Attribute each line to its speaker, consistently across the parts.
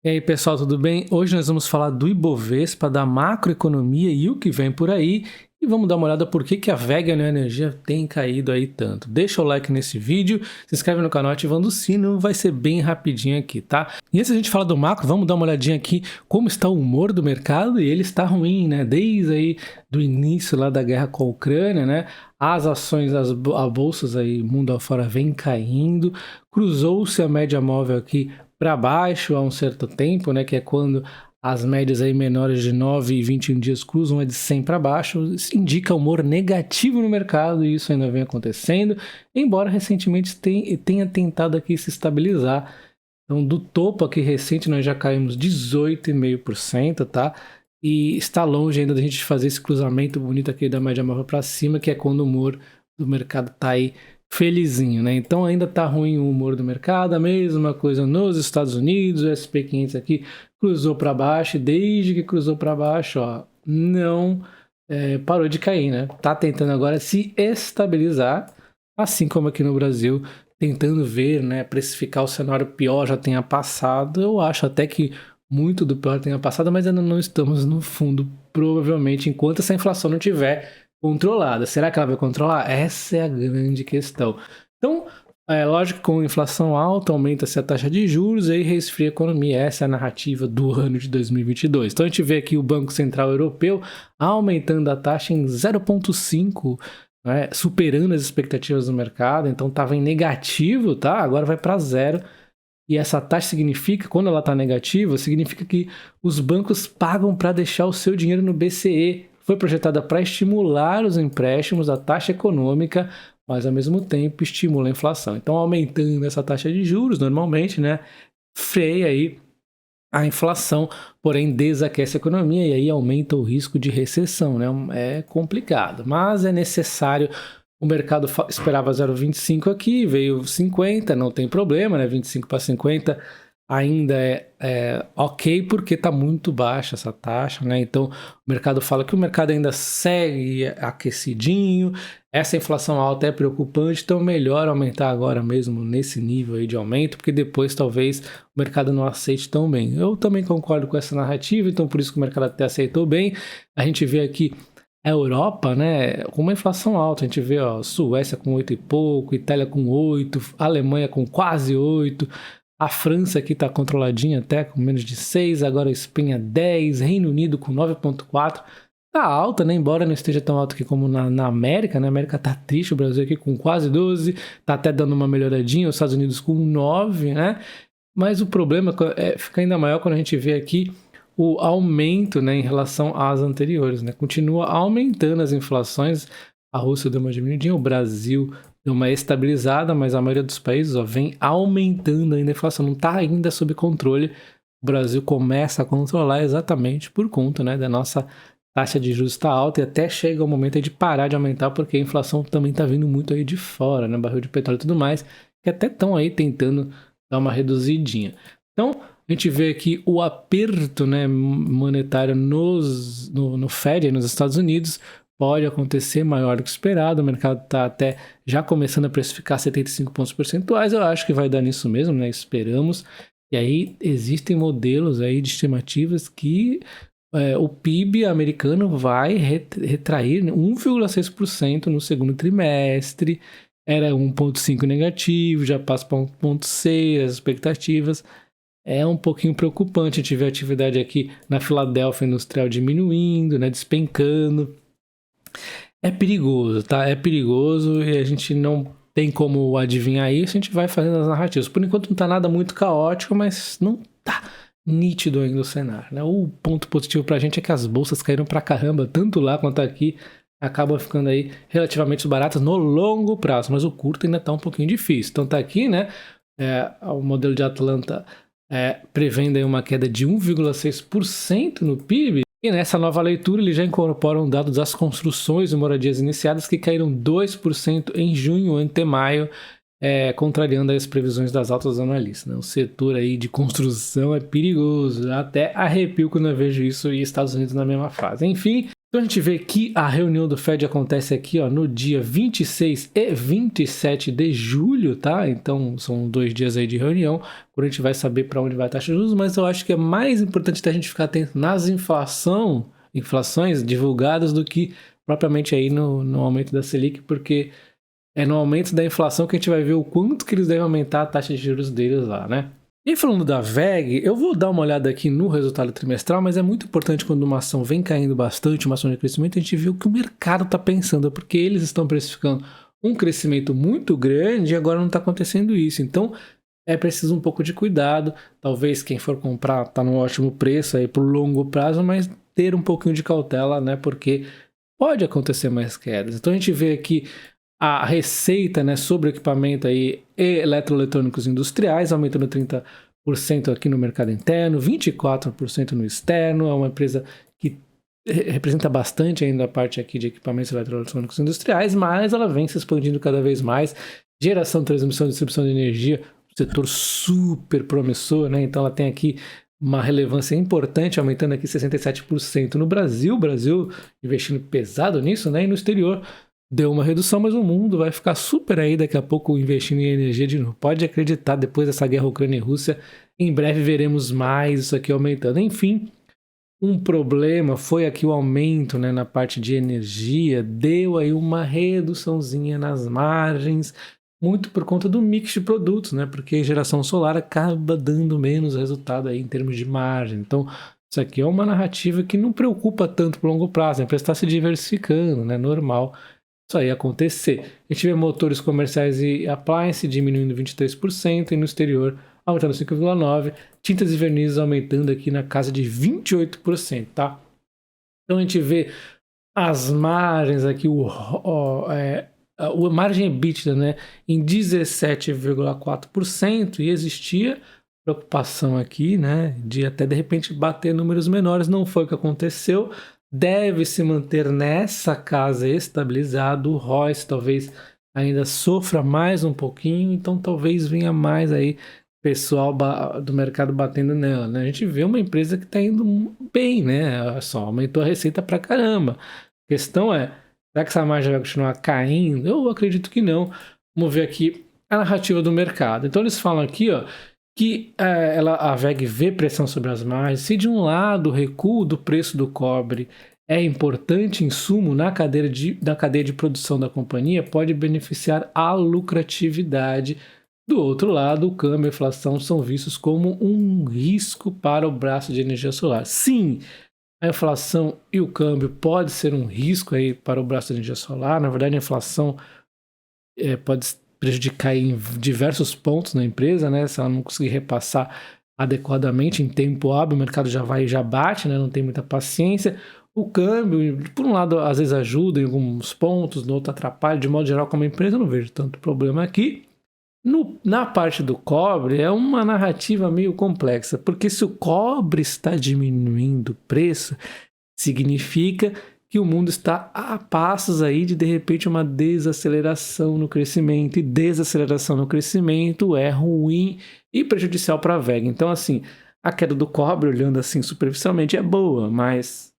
Speaker 1: E aí, pessoal, tudo bem? Hoje nós vamos falar do Ibovespa, da macroeconomia e o que vem por aí. E vamos dar uma olhada por que a VEG Neoenergia tem caído aí tanto. Deixa o like nesse vídeo, se inscreve no canal ativando o sino, vai ser bem rapidinho aqui, tá? E antes da gente falar do macro, vamos dar uma olhadinha aqui como está o humor do mercado, e ele está ruim, né? Desde aí do início lá da guerra com a Ucrânia, né? As ações, as bolsas aí, mundo afora, vem caindo, cruzou-se a média móvel aqui para baixo há um certo tempo, né, que é quando as médias aí menores de 9 e 21 dias cruzam de 100 para baixo, isso indica humor negativo no mercado e isso ainda vem acontecendo, embora recentemente tenha tentado aqui se estabilizar. Então, do topo aqui recente nós já caímos 18,5%, tá? E está longe ainda da gente fazer esse cruzamento bonito aqui da média móvel para cima, que é quando o humor do mercado tá aí felizinho, né? Então ainda tá ruim o humor do mercado, a mesma coisa nos Estados Unidos, o SP500 aqui cruzou para baixo, e desde que cruzou para baixo, ó, não parou de cair, né? Tá tentando agora se estabilizar, assim como aqui no Brasil, tentando ver, né, precificar o cenário pior já tenha passado. Eu acho até que muito do pior tenha passado, mas ainda não estamos no fundo, provavelmente, enquanto essa inflação não tiver controlada. Será que ela vai controlar? Essa é a grande questão. Então, é lógico que com inflação alta, aumenta-se a taxa de juros e aí resfria a economia. Essa é a narrativa do ano de 2022. Então, a gente vê aqui o Banco Central Europeu aumentando a taxa em 0,5%, né, superando as expectativas do mercado. Então, estava em negativo, tá? Agora vai para zero. E essa taxa significa, quando ela está negativa, significa que os bancos pagam para deixar o seu dinheiro no BCE. Foi projetada para estimular os empréstimos, a taxa econômica, mas ao mesmo tempo estimula a inflação. Então, aumentando essa taxa de juros, normalmente, né, freia aí a inflação, porém desaquece a economia e aí aumenta o risco de recessão, né? É complicado, mas é necessário. O mercado esperava 0,25 aqui, veio 50, não tem problema, né? 25 para 50 ainda é ok, porque está muito baixa essa taxa, né? Então, o mercado fala que o mercado ainda segue aquecidinho, essa inflação alta é preocupante, então melhor aumentar agora mesmo nesse nível aí de aumento, porque depois talvez o mercado não aceite tão bem. Eu também concordo com essa narrativa, então por isso que o mercado até aceitou bem. A gente vê aqui a Europa, né, com uma inflação alta, a gente vê ó, Suécia com 8 e pouco, Itália com 8, Alemanha com quase 8, a França aqui está controladinha até com menos de 6, agora a Espanha 10, Reino Unido com 9,4, tá alta, né, embora não esteja tão alta aqui como na América, né, a América tá triste, o Brasil aqui com quase 12, tá até dando uma melhoradinha, os Estados Unidos com 9, né, mas o problema fica ainda maior quando a gente vê aqui o aumento, né, em relação às anteriores, né? Continua aumentando as inflações, a Rússia deu uma diminuidinha, o Brasil deu uma estabilizada, mas a maioria dos países vem aumentando ainda a inflação, não está ainda sob controle. O Brasil começa a controlar exatamente por conta, né, da nossa taxa de juros está alta e até chega o momento de parar de aumentar, porque a inflação também está vindo muito aí de fora, né, barril de petróleo e tudo mais, que até estão aí tentando dar uma reduzidinha. Então, a gente vê aqui o aperto, né, monetário no Fed, nos Estados Unidos, pode acontecer maior do que esperado. O mercado está até já começando a precificar 75 pontos percentuais. Eu acho que vai dar nisso mesmo, né? Esperamos. E aí existem modelos aí de estimativas que o PIB americano vai retrair 1,6% no segundo trimestre. Era 1,5 negativo, já passa para 1,6, as expectativas. É um pouquinho preocupante. A gente vê a atividade aqui na Filadélfia Industrial diminuindo, né, despencando. É perigoso, tá? É perigoso e a gente não tem como adivinhar isso, a gente vai fazendo as narrativas. Por enquanto não tá nada muito caótico, mas não tá nítido ainda o cenário, né? O ponto positivo pra gente é que as bolsas caíram pra caramba, tanto lá quanto aqui, acabam ficando aí relativamente baratas no longo prazo, mas o curto ainda tá um pouquinho difícil. Então tá aqui, né, o modelo de Atlanta prevendo aí uma queda de 1,6% no PIB, e nessa nova leitura ele já incorpora um dado das construções de moradias iniciadas que caíram 2% em junho ante maio, contrariando as previsões das altas analistas, né? O setor aí de construção é perigoso, até arrepio quando eu vejo isso e Estados Unidos na mesma fase. Enfim, Então a gente vê que a reunião do Fed acontece aqui, ó, no dia 26 e 27 de julho, tá? Então são 2 dias aí de reunião, quando a gente vai saber para onde vai a taxa de juros, mas eu acho que é mais importante a gente ficar atento nas inflações divulgadas do que propriamente aí no aumento da Selic, porque é no aumento da inflação que a gente vai ver o quanto que eles devem aumentar a taxa de juros deles lá, né? E falando da VEG, eu vou dar uma olhada aqui no resultado trimestral, mas é muito importante quando uma ação vem caindo bastante, uma ação de crescimento, a gente vê o que o mercado está pensando, porque eles estão precificando um crescimento muito grande e agora não está acontecendo isso. Então é preciso um pouco de cuidado, talvez quem for comprar está num ótimo preço aí para o longo prazo, mas ter um pouquinho de cautela, né? Porque pode acontecer mais quedas. Então a gente vê aqui a receita, né, sobre equipamento aí e eletroeletrônicos industriais, aumentando 30% aqui no mercado interno, 24% no externo. É uma empresa que representa bastante ainda a parte aqui de equipamentos eletroeletrônicos industriais, mas ela vem se expandindo cada vez mais. Geração, transmissão e distribuição de energia, setor super promissor, né? Então ela tem aqui uma relevância importante, aumentando aqui 67% no Brasil, investindo pesado nisso, né? E no exterior deu uma redução, mas o mundo vai ficar super aí daqui a pouco investindo em energia de novo. Pode acreditar, depois dessa guerra Ucrânia e Rússia, em breve veremos mais isso aqui aumentando. Enfim, um problema foi aqui o aumento, né, na parte de energia, deu aí uma reduçãozinha nas margens, muito por conta do mix de produtos, né, porque geração solar acaba dando menos resultado aí em termos de margem. Então, isso aqui é uma narrativa que não preocupa tanto por longo prazo, a empresa está se diversificando, né, normal isso aí acontecer. A gente vê motores comerciais e appliance diminuindo 23% e no exterior aumentando 5,9%, tintas e vernizes aumentando aqui na casa de 28%, tá? Então a gente vê as margens aqui, a margem EBITDA, né, em 17,4% e existia preocupação aqui, né, de até de repente bater números menores, não foi o que aconteceu. Deve se manter nessa casa estabilizado, o ROIC talvez ainda sofra mais um pouquinho, então talvez venha mais aí pessoal do mercado batendo nela, né? A gente vê uma empresa que está indo bem, né? Só aumentou a receita pra caramba. A questão é, será que essa margem vai continuar caindo? Eu acredito que não. Vamos ver aqui a narrativa do mercado. Então eles falam aqui, ó, que a VEG vê pressão sobre as margens. Se de um lado o recuo do preço do cobre é importante insumo na cadeia de produção da companhia, pode beneficiar a lucratividade. Do outro lado, o câmbio e a inflação são vistos como um risco para o braço de energia solar. Sim, a inflação e o câmbio pode ser um risco aí para o braço de energia solar. Na verdade, a inflação pode prejudicar em diversos pontos na empresa, né? Se ela não conseguir repassar adequadamente em tempo hábil, o mercado já vai e já bate, né? Não tem muita paciência. O câmbio, por um lado, às vezes ajuda em alguns pontos, no outro atrapalha. De modo geral, como empresa, eu não vejo tanto problema aqui. Na parte do cobre, é uma narrativa meio complexa, porque se o cobre está diminuindo o preço, significa que o mundo está a passos aí de repente uma desaceleração no crescimento, e desaceleração no crescimento é ruim e prejudicial para a VEG. Então, assim, a queda do cobre, olhando assim superficialmente, é boa, mas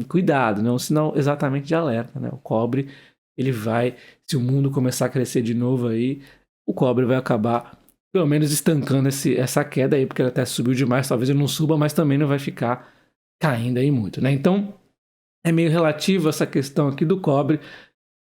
Speaker 1: cuidado, não é um sinal exatamente de alerta, né? O cobre, ele vai, se o mundo começar a crescer de novo aí, o cobre vai acabar pelo menos estancando essa queda aí, porque ele até subiu demais, talvez ele não suba, mas também não vai ficar caindo aí muito, né? Então, é meio relativo essa questão aqui do cobre.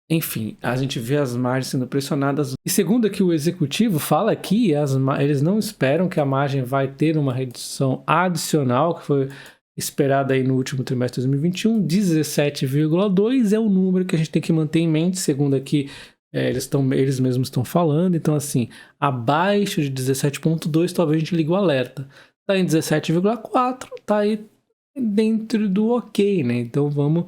Speaker 1: Enfim, a gente vê as margens sendo pressionadas. E segundo aqui o executivo fala aqui, eles não esperam que a margem vai ter uma redução adicional, que foi esperada aí no último trimestre de 2021. 17,2 é o número que a gente tem que manter em mente, segundo aqui eles mesmos estão falando. Então, assim, abaixo de 17,2 talvez a gente ligue o alerta. Tá em 17,4, tá aí dentro do ok, né? Então vamos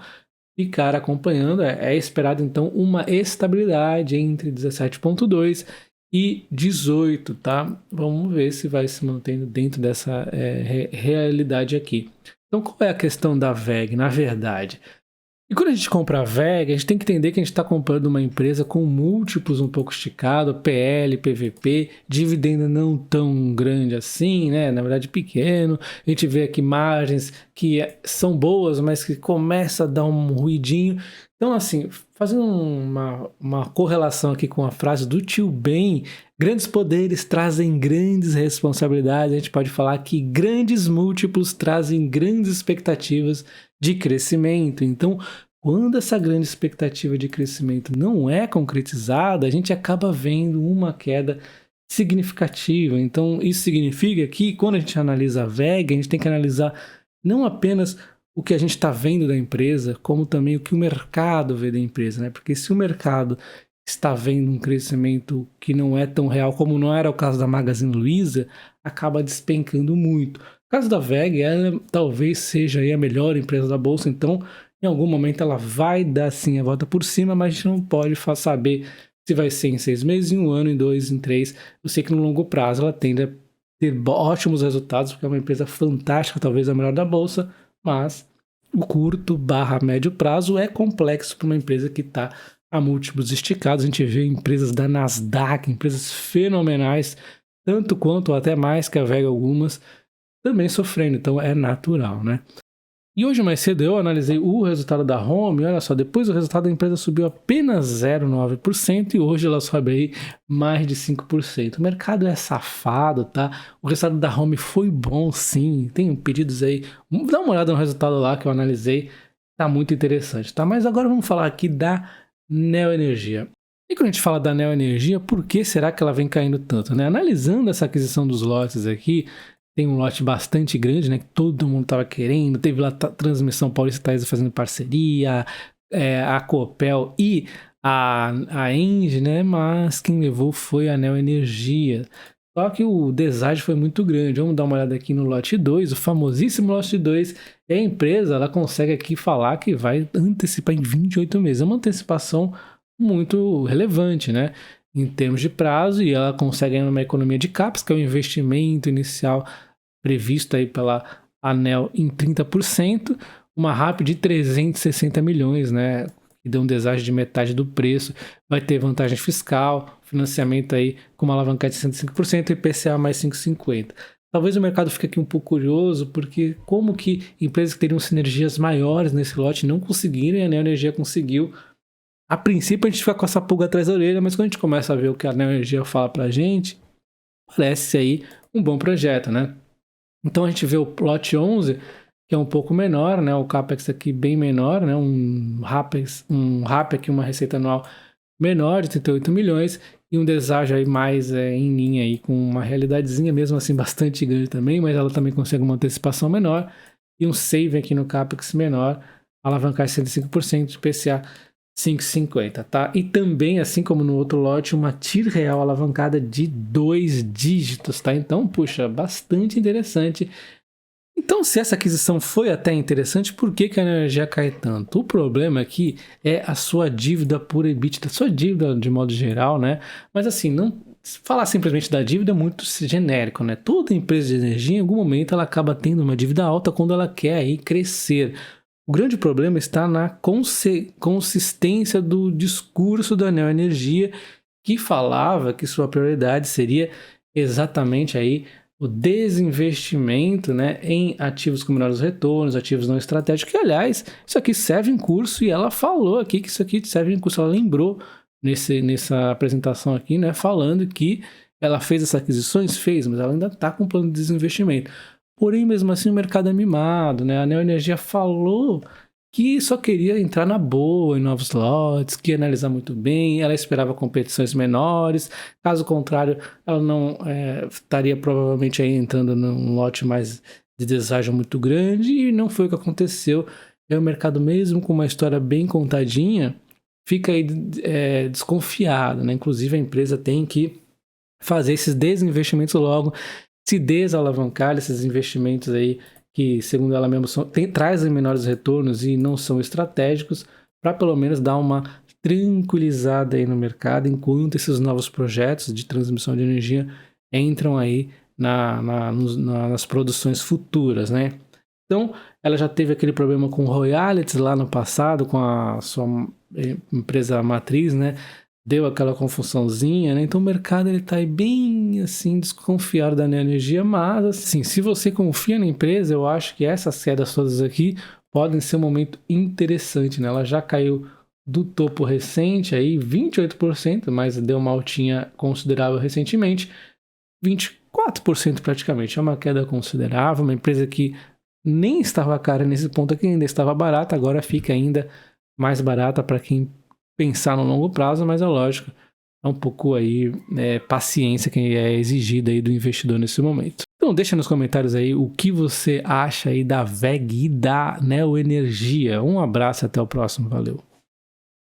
Speaker 1: ficar acompanhando. É esperado então uma estabilidade entre 17,2 e 18, tá? Vamos ver se vai se mantendo dentro dessa realidade aqui. Então qual é a questão da VEG, na verdade? E quando a gente compra a VEG, a gente tem que entender que a gente está comprando uma empresa com múltiplos um pouco esticado, PL, PVP, dividendo não tão grande assim, né? Na verdade pequeno. A gente vê aqui margens que são boas, mas que começa a dar um ruidinho. Então, assim, fazendo uma correlação aqui com a frase do tio Ben, grandes poderes trazem grandes responsabilidades. A gente pode falar que grandes múltiplos trazem grandes expectativas de crescimento. Então, quando essa grande expectativa de crescimento não é concretizada, a gente acaba vendo uma queda significativa. Então, isso significa que quando a gente analisa a VEG, a gente tem que analisar não apenas o que a gente está vendo da empresa, como também o que o mercado vê da empresa, né? Porque se o mercado está vendo um crescimento que não é tão real como não era o caso da Magazine Luiza, acaba despencando muito. O caso da VEG, ela talvez seja aí a melhor empresa da bolsa, então em algum momento ela vai dar sim a volta por cima, mas a gente não pode saber se vai ser em 6 meses, em 1 ano, em 2, em 3. Eu sei que no longo prazo ela tende a ter ótimos resultados, porque é uma empresa fantástica, talvez a melhor da bolsa, mas o curto/médio prazo é complexo para uma empresa que está a múltiplos esticados. A gente vê empresas da Nasdaq, empresas fenomenais, tanto quanto ou até mais que a VEG algumas, também sofrendo, então é natural, né? E hoje mais cedo eu analisei o resultado da Home, e olha só, depois o resultado da empresa subiu apenas 0,9% e hoje ela sobe aí mais de 5%. O mercado é safado, tá? O resultado da Home foi bom sim, tem pedidos aí, dá uma olhada no resultado lá que eu analisei, tá muito interessante, tá? Mas agora vamos falar aqui da Neoenergia. E quando a gente fala da Neoenergia, por que será que ela vem caindo tanto, né? Analisando essa aquisição dos lotes aqui, tem um lote bastante grande, né? Que todo mundo estava querendo. Teve lá a Transmissão Paulista Taesa fazendo parceria, a Copel e a Engie, né? Mas quem levou foi a Neoenergia. Só que o deságio foi muito grande. Vamos dar uma olhada aqui no lote 2, o famosíssimo lote 2. E a empresa ela consegue aqui falar que vai antecipar em 28 meses. É uma antecipação muito relevante, né? Em termos de prazo, e ela consegue uma economia de CAPEX, que é o investimento inicial previsto aí pela ANEEL em 30%, uma RAP de 360 milhões, né? Que deu um deságio de metade do preço, vai ter vantagem fiscal, financiamento aí com uma alavancagem de 105% e IPCA mais 5,50%. Talvez o mercado fique aqui um pouco curioso, porque como que empresas que teriam sinergias maiores nesse lote não conseguiram, e a Neoenergia conseguiu. A princípio a gente fica com essa pulga atrás da orelha, mas quando a gente começa a ver o que a Neoenergia fala pra gente, parece aí um bom projeto, né? Então a gente vê o lote 11, que é um pouco menor, né? O CAPEX aqui bem menor, né? Um RAP aqui, uma receita anual menor de 38 milhões e um deságio aí mais em linha aí com uma realidadezinha mesmo assim bastante grande também, mas ela também consegue uma antecipação menor e um save aqui no CAPEX menor, alavancar 105% de PCA 5,50, tá? E também, assim como no outro lote, uma TIR real alavancada de 2 dígitos, tá? Então, puxa, bastante interessante. Então, se essa aquisição foi até interessante, por que a Neoenergia cai tanto? O problema aqui é a sua dívida por EBITDA, sua dívida de modo geral, né? Mas assim, não falar simplesmente da dívida é muito genérico, né? Toda empresa de energia, em algum momento, ela acaba tendo uma dívida alta quando ela quer aí crescer. O grande problema está na consistência do discurso da Neoenergia, que falava que sua prioridade seria exatamente aí o desinvestimento, né, em ativos com menores retornos, ativos não estratégicos, que aliás, isso aqui serve em curso, e ela falou aqui que isso aqui serve em curso, ela lembrou nessa apresentação aqui, né, falando que ela fez essas aquisições, mas ela ainda está com um plano de desinvestimento. Porém, mesmo assim, o mercado é mimado, né? A Neoenergia falou que só queria entrar na boa em novos lotes, que ia analisar muito bem, ela esperava competições menores, caso contrário, ela não estaria provavelmente aí entrando num lote mais de deságio muito grande, e não foi o que aconteceu. O mercado, mesmo com uma história bem contadinha, fica aí desconfiado, né? Inclusive, a empresa tem que fazer esses desinvestimentos logo, se desalavancar esses investimentos aí que, segundo ela mesma, trazem menores retornos e não são estratégicos, para pelo menos dar uma tranquilizada aí no mercado, enquanto esses novos projetos de transmissão de energia entram aí nas produções futuras, né? Então, ela já teve aquele problema com royalties lá no passado, com a sua empresa matriz, né? Deu aquela confusãozinha, né? Então o mercado ele tá aí bem assim desconfiado da Neoenergia, mas assim, se você confia na empresa, eu acho que essas quedas todas aqui podem ser um momento interessante, né? Ela já caiu do topo recente aí 28%, mas deu uma altinha considerável recentemente, 24% praticamente. É uma queda considerável, uma empresa que nem estava cara nesse ponto aqui, ainda estava barata, agora fica ainda mais barata para quem pensar no longo prazo, mas é lógico, é um pouco aí paciência que é exigida aí do investidor nesse momento. Então deixa nos comentários aí o que você acha aí da VEG e da Neoenergia. Um abraço, até o próximo, valeu!